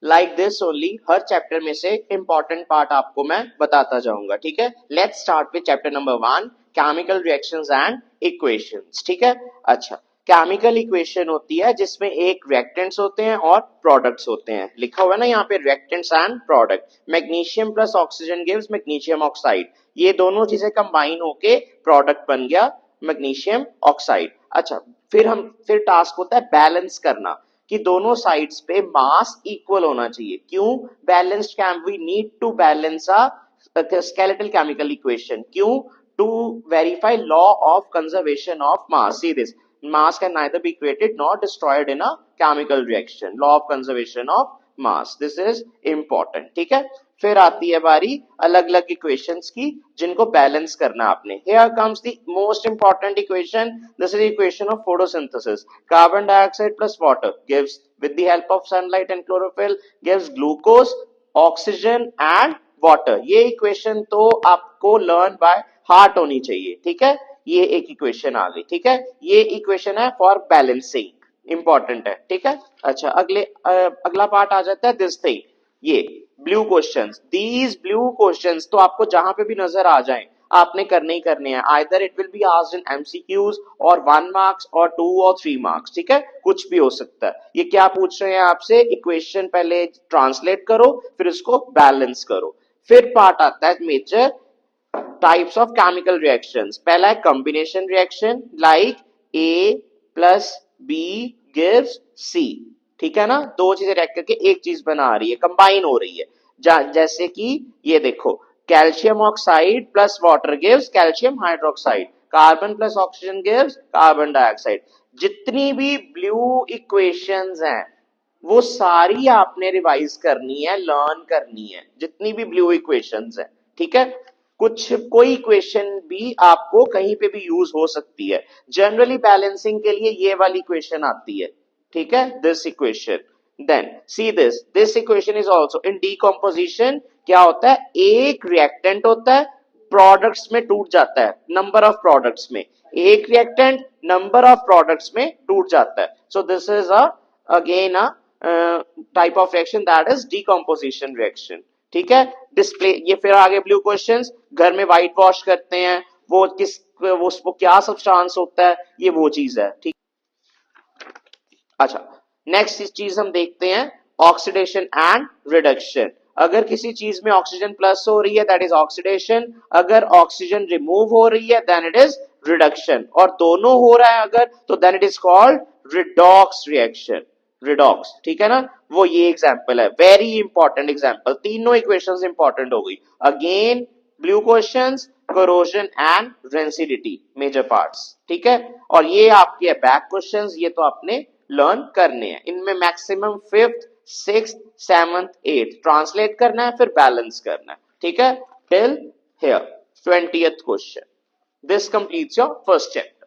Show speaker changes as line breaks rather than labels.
Like this only her chapter में से important part आपको मैं बताता जाऊंगा, ठीक है। Let's start with chapter number 1, chemical reactions and equations, ठीक है। अच्छा, केमिकल इक्वेशन होती है जिसमें एक रिएक्टेंट्स होते हैं और प्रोडक्ट्स होते हैं, लिखा हुआ है ना यहाँ पे reactants and product. Magnesium plus oxygen gives magnesium oxide, ये दोनों चीजें कंबाइन होके प्रोडक्ट बन गया मैग्नीशियम ऑक्साइड। अच्छा, फिर टास्क होता है बैलेंस करना कि दोनों साइड्स पे मास इक्वल होना चाहिए। क्यों balanced came we need to balance a skeletal chemical equation, क्यों to verify law of conservation of mass. See this, mass can neither be created nor destroyed in a chemical reaction, law of conservation of mass, this is important, ठीक है। फिर आती है बारी अलग अलग equations की जिनको बैलेंस करना आपने। Here comes the most important equation, this is equation of photosynthesis. Carbon dioxide plus water gives with the help of sunlight and chlorophyll gives glucose, oxygen and water. ये इक्वेशन तो आपको learn by heart होनी चाहिए, ठीक है। ये एक equation आ गई, ठीक है। ये इक्वेशन है फॉर बैलेंसिंग, इंपॉर्टेंट है, ठीक है। अच्छा, अगला पार्ट आ जाता है दिस थिंग, ये blue questions. These blue questions तो आपको जहां पे भी नजर आ जाएं आपने करने ही करने हैं। Either it will be asked in MCQs और 1 मार्क्स और 2 और 3 मार्क्स, ठीक है, कुछ भी हो सकता है। ये क्या पूछ रहे हैं आपसे, इक्वेशन पहले ट्रांसलेट करो फिर उसको बैलेंस करो। फिर पार्ट आता है major types of chemical reactions. पहला है combination reaction, like a plus b gives c, ठीक है ना। दो चीजें रिएक्ट करके एक चीज बना रही है, कंबाइन हो रही है। जैसे कि ये देखो, calcium oxide plus water gives calcium hydroxide, carbon plus oxygen gives carbon dioxide. जितनी भी ब्लू इक्वेशंस हैं वो सारी आपने रिवाइज करनी है, लर्न करनी है, जितनी भी ब्लू इक्वेशंस हैं, ठीक है। कोई इक्वेशन भी आपको कहीं पे भी यूज हो सकती है। जनरली बैलेंसिंग के लिए ये वाली इक्वेशन आती है, ठीक है, this equation. Then see this equation is also in decomposition. क्या होता है, एक रिएक्टेंट होता है, प्रोडक्ट्स में टूट जाता है, नंबर ऑफ प्रोडक्ट्स में। एक रिएक्टेंट नंबर ऑफ प्रोडक्ट्स में टूट जाता है। So this is again a type of reaction that is decomposition reaction, ठीक है। डिस्प्ले, ये फिर आगे ब्लू क्वेश्चंस, घर में व्हाइट वॉश करते हैं वो उसको क्या सब्सटेंस होता है, ये वो चीज है, ठीक। अच्छा, नेक्स्ट चीज हम देखते हैं ऑक्सीडेशन एंड रिडक्शन। अगर किसी चीज में ऑक्सीजन प्लस हो रही है दैट इज ऑक्सीडेशन, अगर ऑक्सीजन रिमूव हो रही है देन इट इज रिडक्शन, और दोनों हो रहा है अगर तो then it is called redox reaction, redox, ठीक है ना। वो ये एग्जांपल है, वेरी इंपॉर्टेंट एग्जांपल। तीनों इक्वेशंस इंपॉर्टेंट हो गई। Again blue questions, corrosion and rancidity major parts, ठीक है। और ये आपके बैक क्वेश्चंस, ये तो आपने लर्न करने हैं। इनमें maximum 5th 6th 7th 8th translate करना है, फिर बैलेंस करना है, ठीक है, till here 20th question. This completes your first chapter.